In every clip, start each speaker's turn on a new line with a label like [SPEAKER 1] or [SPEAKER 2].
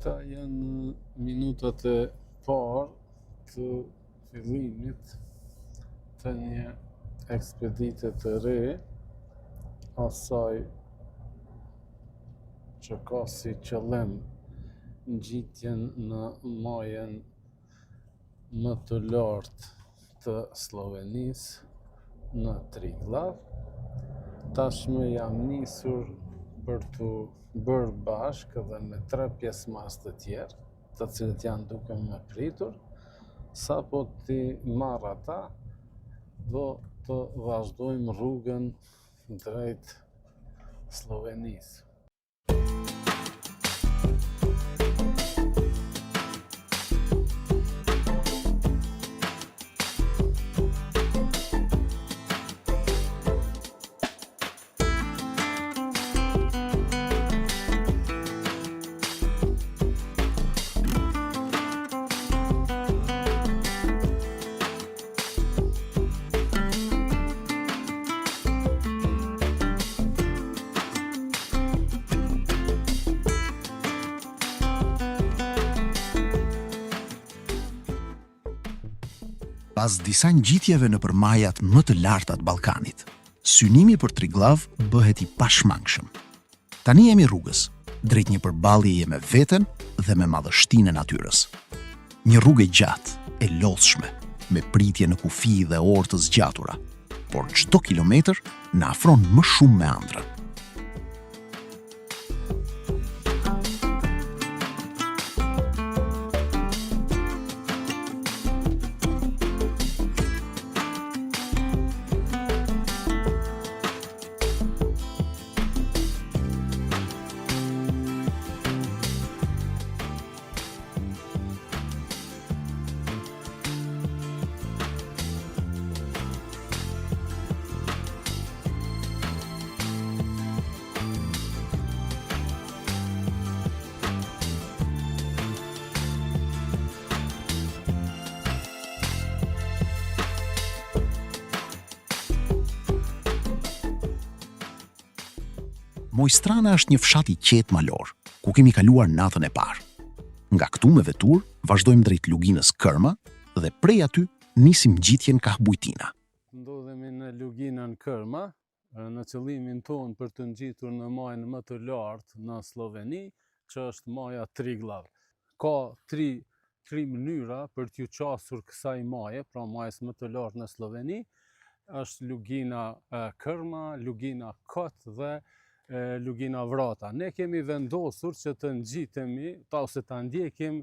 [SPEAKER 1] Këta janë minutat e parë të fillimit të një ekspedite të re, asaj që ka si qëllim ngjitjen në majen më të lartë të Slovenisë në Triglav. Tashmë jam nisur për të bërë bashkë dhe me 3 pjesëmarrës të tjerë, të cilët janë duke më pritur. Sapo t'i marr ata, do të vazhdojmë rrugën drejt Slovenisë.
[SPEAKER 2] Pas disa ngjitjeve nëpër majat më të larta të Ballkanit, synimi për Triglav bëhet i pashmangshëm. Tani jemi rrugës, drejt një përballjeje me veten dhe me madhështinë e natyrës. Një rrugë e gjatë, e lodhshme, me pritje në kufi dhe orë të zgjatura, por çdo kilometër na afron më shumë me ëndrrën. Mojstrana është një fshat i qetë malor, ku kemi kaluar natën e parë. Nga këtu me vetur, vazhdojmë drejt luginës Kërma dhe prej aty nisim ngjitjen ka Bujtina.
[SPEAKER 1] Ndodhemi në luginën Kërma, në qëllimin tonë për të ngjitur në majën më të lartë në Sloveni, që është maja Triglav. Ka tri mënyra për t'ju qasur kësaj maje, pra majës më të lartë në Sloveni, është lugina Kërma, lugina Kot dhe lugina Vrata. Ne kemi vendosur që të ngjitemi, ose të ndjekim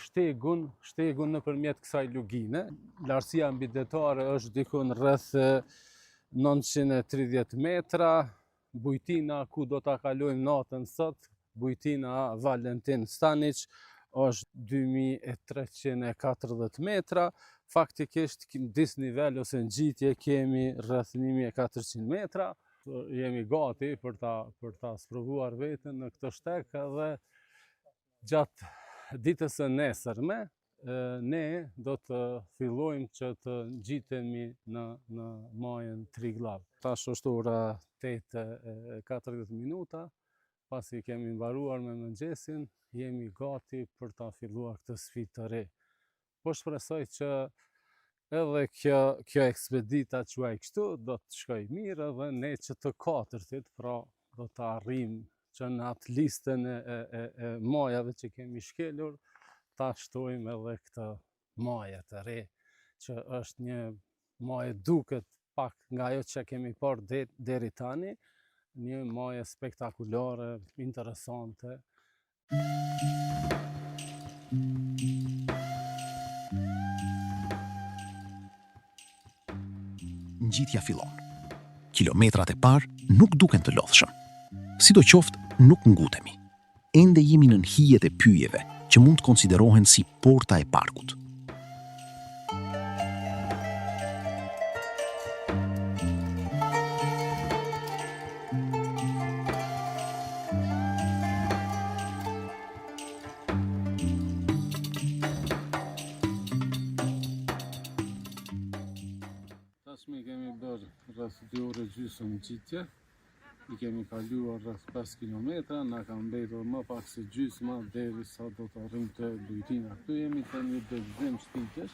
[SPEAKER 1] shtegun nëpërmjet kësaj lugine. Lartësia mbidetare është dikun rreth 930 metra. Bujtina, ku do ta kalojmë natën sot, Bujtina Valentin Stanic, është 2340 metra. Faktikisht disë nivel ose ngjitje kemi rreth 1400 metra. Jemi gati për ta sprovuar veten në këtë shteg dhe gjatë ditës së nesërme ne do të fillojmë që të ngjitemi në majën Triglav. Tash është ora 8:40 minuta, pasi kemi mbaruar me mëngjesin, jemi gati për ta filluar këtë sfidë të re. Po shpresoj që edhe kjo ekspedita quaj kështu do të shkoj mirë dhe ne që të katërtit, pra do të arrijmë që në atë listën e majave që kemi shkelur, ta shtojmë edhe këtë maje të re, që është një maje duket pak nga ajo që kemi parë deri tani, një maje spektakulare, interesante.
[SPEAKER 2] Ngjitja fillon. Kilometrat e parë nuk duken të lodhshëm. Sidoqoftë nuk ngutemi. Ende jemi në hijet e pyjeve, që mund të konsiderohen si porta e parkut.
[SPEAKER 1] Tashmë kemi bërë rreth 2 orë gjysmë ngjitje. I kemi kaluar rreth 5 kilometra, na ka mbetur më pak se gjysma derisa do të arrijmë te Bujtina. Këtu jemi te një degëzim shpitesh,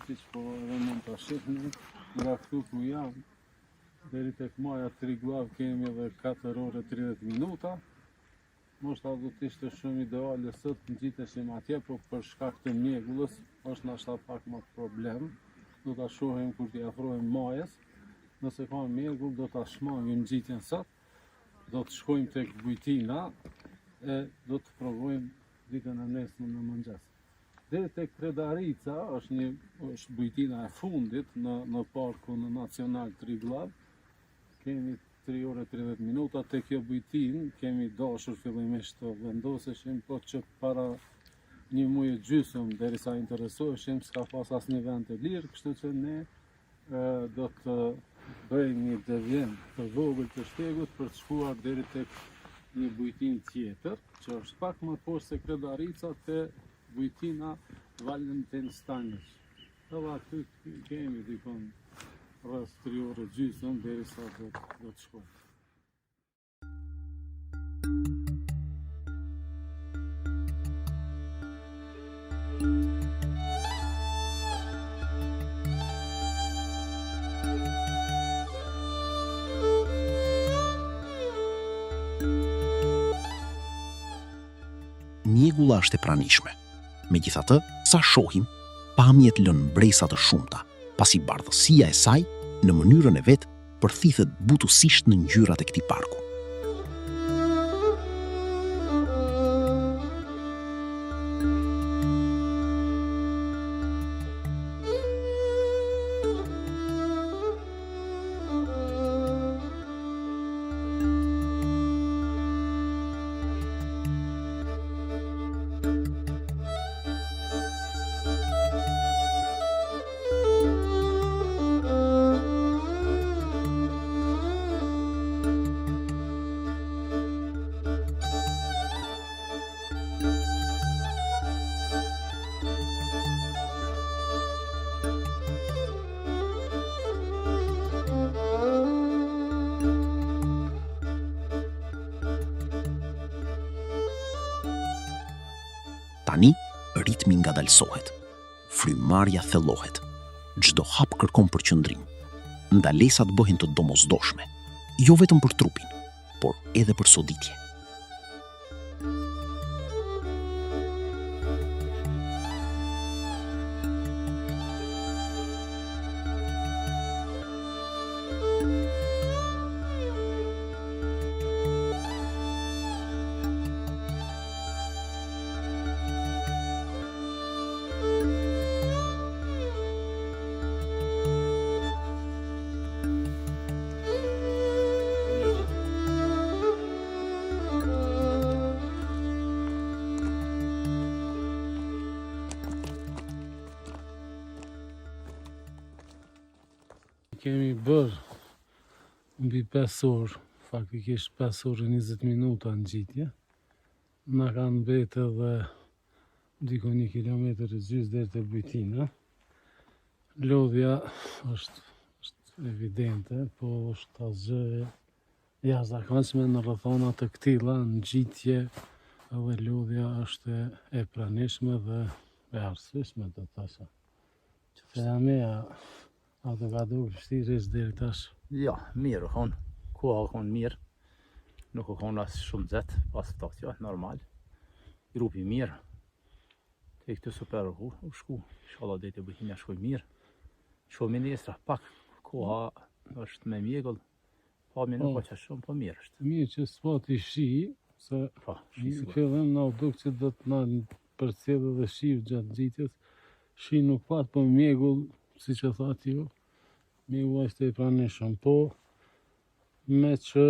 [SPEAKER 1] siç po edhe mund ta shihni, nga këtu ku jam deri tek maja Triglav kemi edhe 4 orë 30 minuta. Ndoshta do të ishte shumë ideale sot të ngjiteshim atje, por për shkak të mjegullës është ndoshta pak më problem. Do ta shohim kur t'i afrohemi majës. Nëse ka mjegull do ta shmangim ngjitjen sot. Do të shkojmë tek Bujtina e do të provojmë ditën e nesër në mëngjes. Deri tek Predarica është Bujtina e fundit në parkun nacional Triglav. Kemi 3 orë 30 minuta tek kjo Bujtinë. Kemi dashur fillimisht të vendoseshim, po që para një muaj e gjysmë derisa interesoheshim, s'ka pas asnjë vend të lirë, kështu që ne do të bëjmë një devijim të vogël të shtegut për të shkuar deri tek një Bujtinë tjetër, që është pak më poshtë se Predarica, te Bujtina Valentin Stanjës. Edhe aty kemi dikon rreth 3 orë gjysmë derisa do të shkojmë.
[SPEAKER 2] Mjegulla është e pranishme. Megjithatë, sa shohim, pamjet lën mbresa të shumta, pasi bardhësia e saj, në mënyrën e vet, përthithet butësisht në ngjyrat e këtij parku. Tani, ritmi ngadalsohet, frymarrja thellohet, çdo hap kërkon përqendrim. Ndalesat bëhen të domosdoshme, jo vetëm për trupin, por edhe për soditje.
[SPEAKER 1] Kemi bërë mbi 5 orë, faktikisht 5 orë 20 minuta ngjitje. Na kanë mbetë edhe diko 1 kilometër e gjysmë deri te Bujtina. Lodhja është evidente, po është asgjë e jashtëzakonshme në rrethona të këtilla, ngjitje edhe lodhja është e pranishme dhe e arsyeshme, do të thashë. Që jameja ato ka duke vështirësh deri tash.
[SPEAKER 3] Ja, mirë u konë. Koha u konë mirë. Nuk u konë as shumë zetë, pas të jo, normal. Grupi mirë. Te këtë super u shku. Inshallah dhe të Bujtina shkoj mirë. Shumë nesra, pak koha është me mjegull. Pa më nuk ka shumë, po mirë është.
[SPEAKER 1] Mirë që s'pati shi, se në fillim na u duk që do të na përcjellë dhe shiu gjatë ngjitjes. Shi nuk pat, po mjegull, si që thati ju, mjegull është e pranishëm, po me që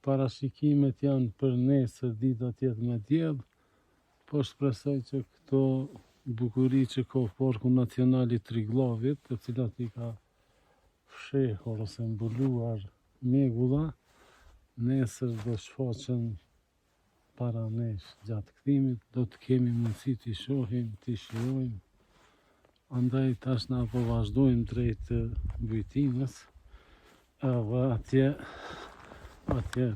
[SPEAKER 1] parashikimet janë për nesër dita tjetë me diell, po shpresoj që këto bukuri që ka Parku Nacional i Triglavit, të cilat i ka fshehur ose mbuluar mjegulla, nesër do shfaqen para nesh gjatë kthimit, do të kemi mundësi t'i shohim, t'i shijojmë. Andaj tash na po vazhdojmë drejt Bujtinës, edhe atje Atje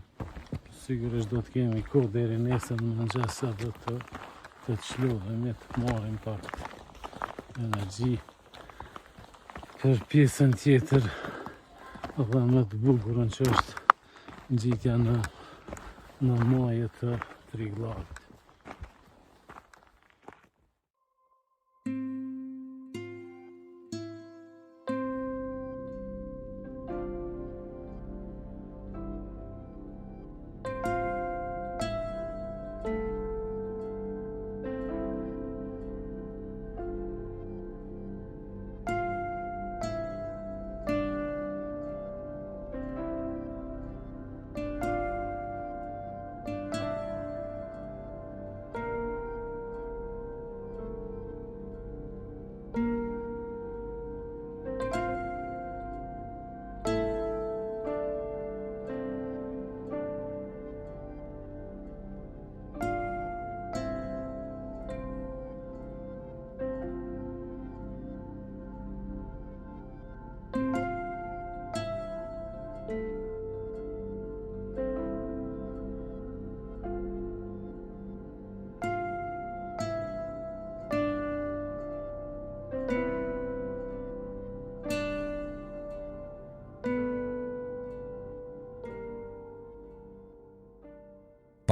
[SPEAKER 1] sigurisht do të kemi kohë deri nesër në mëngjes sa do të çlodhemi, të marrim pak energji për pjesën tjetër dhe më të bukurën që është ngjitja në majet të Triglavit.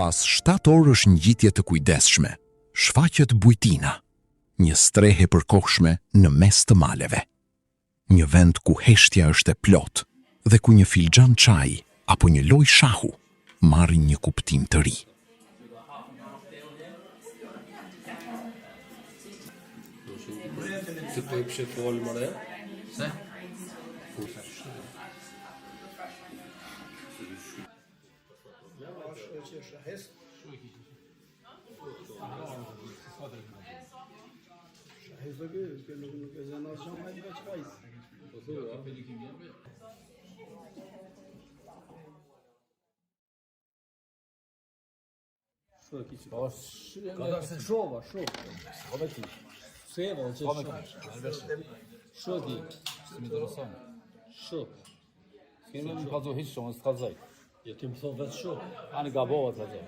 [SPEAKER 2] Pas 7 orësh ngjitje të kujdesshme, shfaqet Bujtina, një strehë e përkohshme në mes të maleve. Një vend ku heshtja është e plot dhe ku një filxhan çaji apo një lojë shahu marrin një kuptim të ri.
[SPEAKER 4] Të po i pëshet folë më re?
[SPEAKER 3] Se?
[SPEAKER 4] Kada se shova, shova ti. Seva, që sho ti.
[SPEAKER 3] Së më intereson.
[SPEAKER 4] Sho.
[SPEAKER 3] Kemi më kazu hiç shumë, s'ka zaj.
[SPEAKER 4] Ja ti më thonë vetë sho.
[SPEAKER 3] Ani gabova të zaj.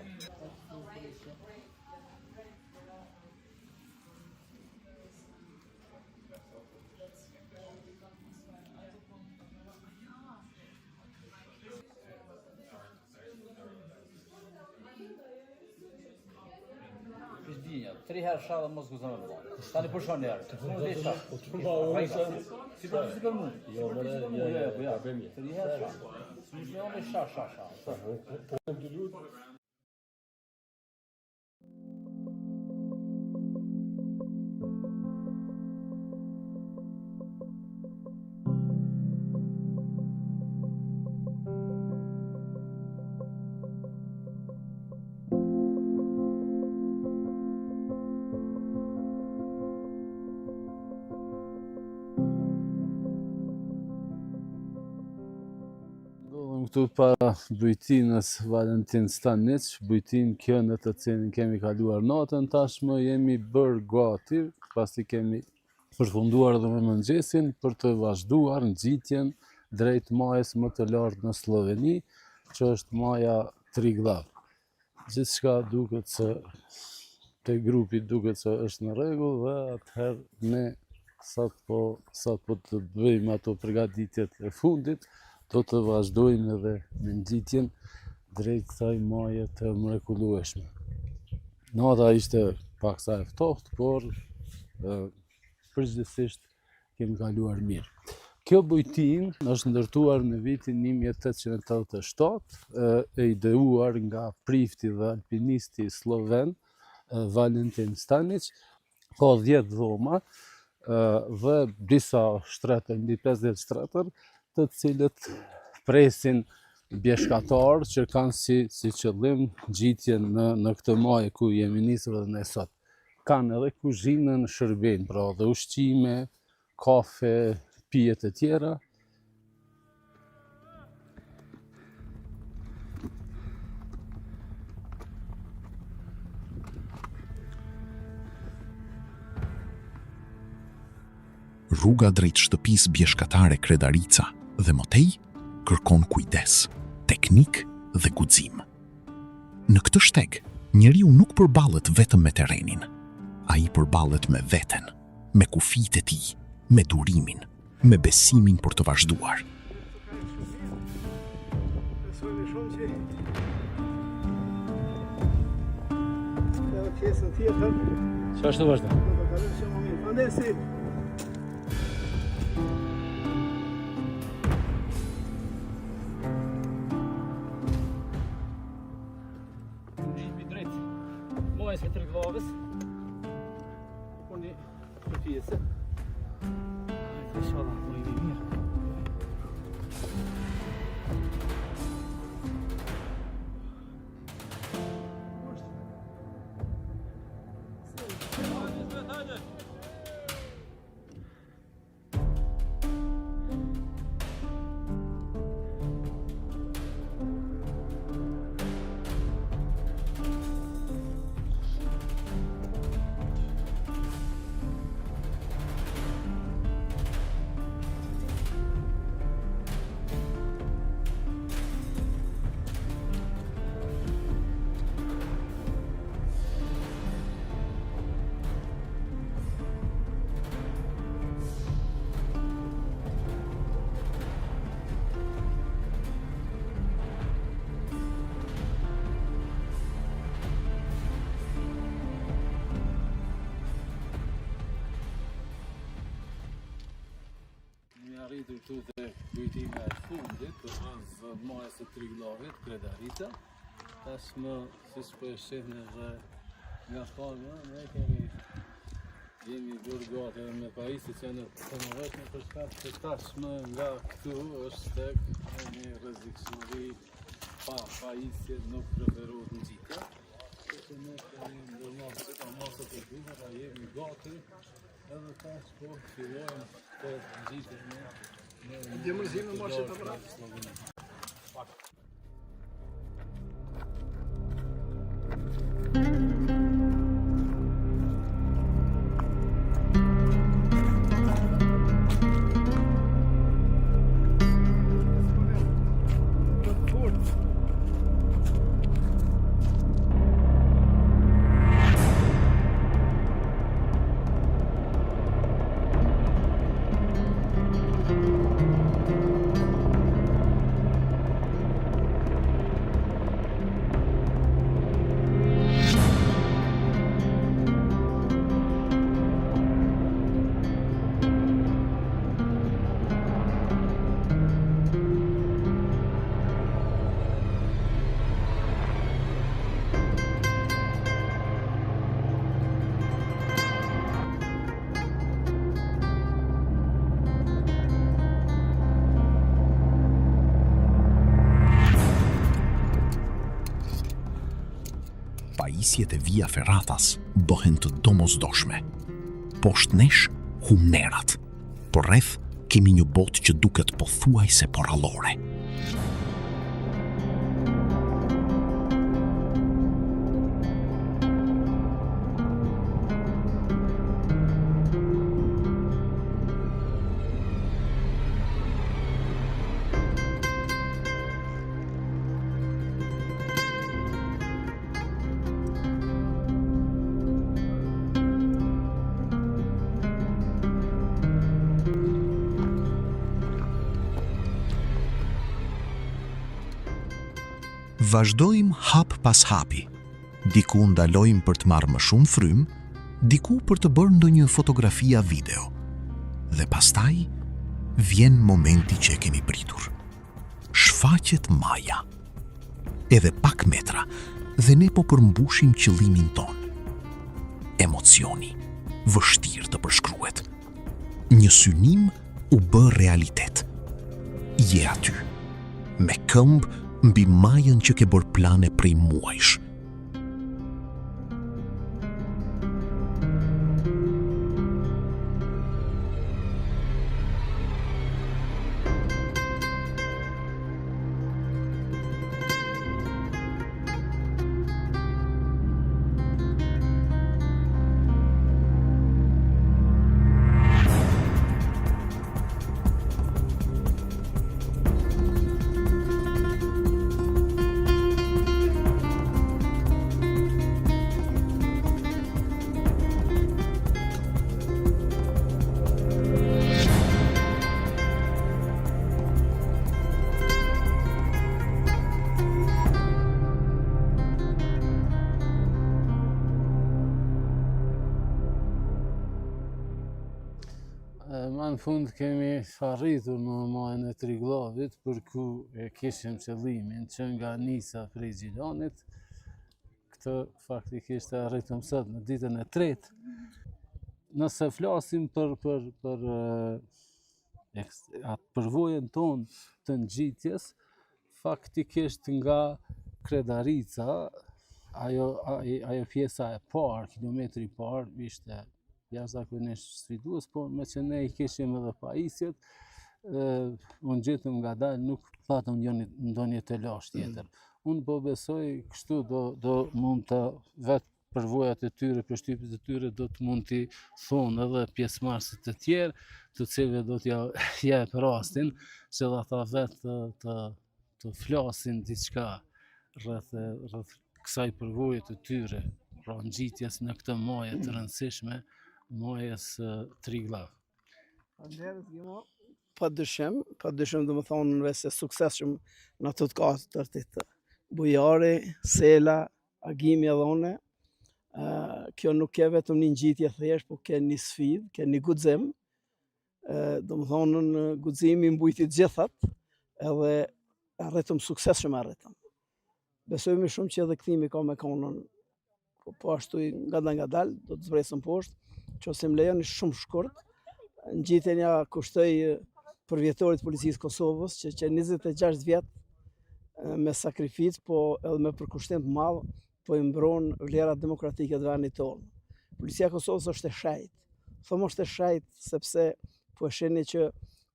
[SPEAKER 3] Tri herë shah dhe mos guzon me vëlla. Tani po shon herë. Unë dhe shah. Si për mua?
[SPEAKER 4] Jo, më re, ja, bëmi.
[SPEAKER 3] Tri herë shah. Si më me shah.
[SPEAKER 4] Po të lut.
[SPEAKER 1] Këtu para Bujtinës Valentin Stanic, Bujtinë kjo në të cilin kemi kaluar natën, tashmë jemi bërë gati, pasi kemi përfunduar edhe me mëngjesin për të vazhduar ngjitjen drejt majës më të lartë në Sloveni, që është maja Triglav. Gjithçka duket se te grupi duket se është në rregull dhe atëherë ne sa po të bëjmë ato përgatitjet e fundit, do të vazhdojmë edhe me ngjitjen drejt kësaj maje të mrekullueshme. Nata ishte paksa e ftohtë, por përgjithsisht kemi kaluar mirë. Kjo bujtinë është ndërtuar në vitin 1887, e ideuar nga prifti dhe alpinisti sloven Valentin Stanic, ka 10 dhoma dhe disa shtretër, mbi 50 shtretër, të cilët presin bjeshkatarë që kanë si qëllim ngjitjen në këtë majë ku jemi nisur edhe ne sot. Kanë edhe kuzhinën shërbejnë, pra dhe ushqime, kafe, pijet e tjera.
[SPEAKER 2] Rruga drejt shtëpisë bjeshkatare Kredarica dhe Motej kërkon kujdes, teknik dhe guxim. Në këtë shteg, njeriu nuk përballet vetëm me terrenin. Ai përballet me veten, me kufitë e tij, me durimin, me besimin për të vazhduar.
[SPEAKER 3] Qa është të vazhdo? Gjimi drejt majës me Triglavës, por një përpjese. Inshallah, më i mirë.
[SPEAKER 1] Arritur këtu te kujtimi e fundit, të majës së Triglavit, Kredarita. Tashmë, siç po e shihni dhe nga palma, ne jemi bërë gati me pajisjet që janë të mëdha për shkak se tashmë nga këtu është tek një rrezikshmëri pa pajisje nuk preferohet nxitja. Kështu ne kemi ndërmarrë këto masat e dyra, jemi gati. Edhe tash po fillojmë të nxitemi në
[SPEAKER 4] Djemërzime marrë të pra.
[SPEAKER 2] Pajisjet e Via Ferratas bëhen të domosdoshme. Poshtë nesh, humnerat. Por rreth, kemi një botë që duket pothuajse porallore. Vazhdojmë hap pas hapi. Diku ndalojmë për të marrë më shumë frym, diku për të bërë ndonjë fotografia video. Dhe pastaj vjen momenti që e kemi pritur. Shfaqet maja. Edhe pak metra dhe ne po përmbushim qëllimin ton. Emocioni, vështirë të përshkruhet. Një synim u bë realitet. Je aty, me këmbë mbi majën që ke bërë plane prej muajsh.
[SPEAKER 1] në fund kemi arritur në majën e Triglavit, për ku e kishim qëllimin që nga Nisa prej Gjilanit, këtë faktikisht e arritëm sot në ditën e tretë. Nëse flasim për përvojën tonë të ngjitjes, faktikisht nga Kredarica, ajo pjesa e parë, kilometri i parë, ishte jashtëzakonisht sfidues, por me që ne i kishim edhe pajisjet, unë gjetëm ngadalë nuk patëm ndonjë të lashtë tjetër. Unë po besoj kështu do mund të vetë përvojat e tyre, përshtypjet e tyre do të mund t'i thonë edhe pjesëmarrësit të tjerë, të cilëve do t'ja jep rastin që dhe ata vetë të flasin diçka rreth kësaj përvoje të tyre, pra ngjitjes në këtë majë të rëndësishme, majës Triglav.
[SPEAKER 5] Padyshim do më thonë nëse suksesshëm në ato të katërt, Bujari, Sela, Agimi edhe une. Kjo nuk ke vetëm një ngjitje thjesht, por ke një sfidë, ke një guxim. Do më thonë në guximi mbujti gjithat, edhe arritëm sukses shumë arritëm. Besojmë shumë që edhe kthimi ka me konën, po ashtu nga dalë, do të zbresëm poshtë, që ose më lejoni shumë shkurt. Ngjitjen ja kushtoi përvjetorit policisë Kosovës, që 26 vjet me sakrificë, po edhe me përkushtim të madh, po i mbron vlerat demokratike të vendit tonë. Policia e Kosovës është e shajt. Thomë është e shajt sepse po e shihni që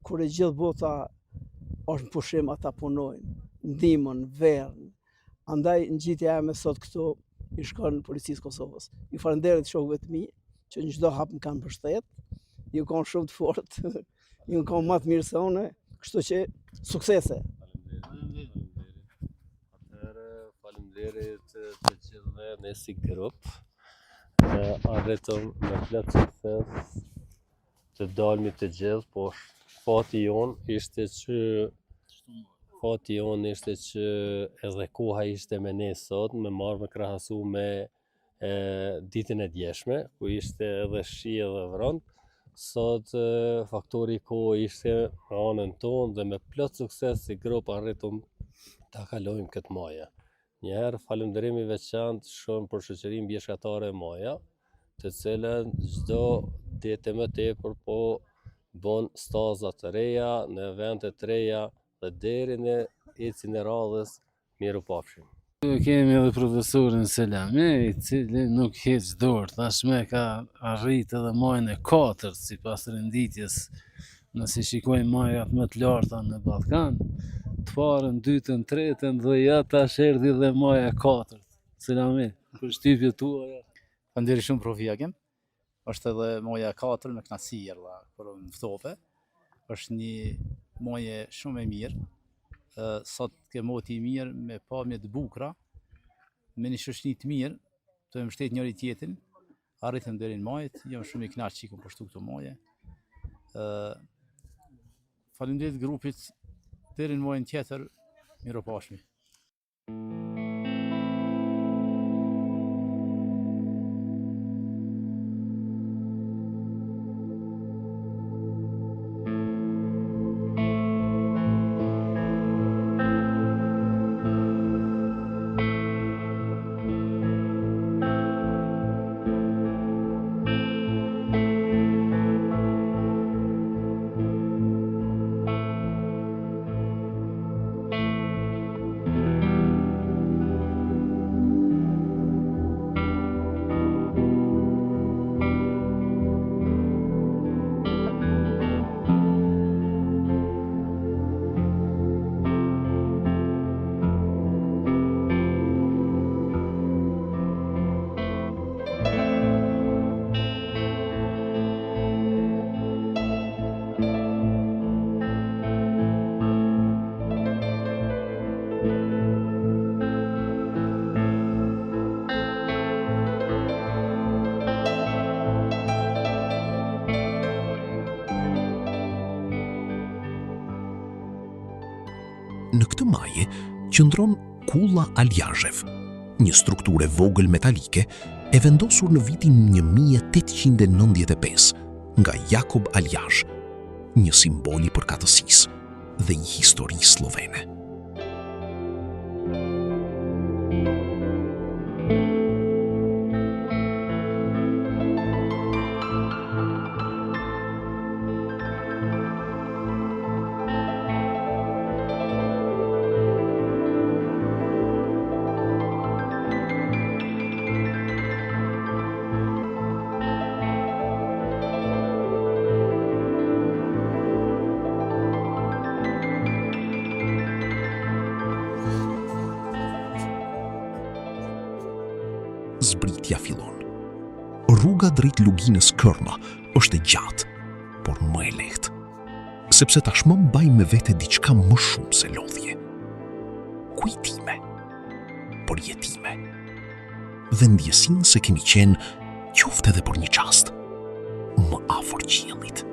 [SPEAKER 5] kur e gjithë bota është në pushim, ata punojnë, ndihmën, verën. Andaj ngjitja ime sot këtu i shkon policisë Kosovës. Ju falenderoj shokëve të mi që në çdo hap më kanë mbështet. Ju kanë shumë të fortë, ju kanë më të mirë se unë, kështu që suksese.
[SPEAKER 6] Faleminderit të gjithëve ne si grup. Arritëm me plot sukses të dalmi të gjithë, por fati jonë ishte që edhe koha ishte me ne sot, me marrë me krahasu me ditën e djeshme, ku ishte edhe shi edhe vront. Sot faktori kohë ishte në anën tonë dhe me plot sukses si grup arritëm ta kalojmë këtë majë. Njëherë falënderim i veçantë shumë për shoqërinë bjeshkatare e Maja, të cilën çdo ditë më tepër po bën staza të reja në evente të reja dhe deri në ecjen e radhës mirupafshim.
[SPEAKER 1] Kemi edhe profesorin Selami, i cili nuk heq dorë, tashme ka arrit edhe majën e 4 sipas renditjes, nëse shikojmë majat më të larta në Ballkan, të parën, dytën, tretën dhe ja tash erdhi dhe maja e 4. Selami, përshtypjet tuaja.
[SPEAKER 3] Faleminderit shumë prof. Jagim. Është edhe maja e 4 me kënaqësi erdha kur më ftove. Është një majë shumë e mirë. Sot ke moti i mirë me pamje të bukura, me një shoqëri të mirë, të mbështet njëri tjetrin. Arritëm deri në majë, jam shumë i kënaqur që kam pushtuar këto majë. Faleminderit grupit. Deri në majën tjetër, mirupafshim.
[SPEAKER 2] Në këtë majë qëndron kulla Aljazhev, një strukturë e vogël metalike e vendosur në vitin 1895 nga Jakub Aljazh, një simbol i përkatësisë dhe i historisë slovene. Zbritja fillon. Rruga drejt luginës Kërma është e gjatë, por më e lehtë, sepse tashmë mbaj me vete diçka më shumë se lodhje. Kujtime, përjetime, dhe ndjesinë se kemi qenë, qoftë edhe për një çast, më afër qiellit.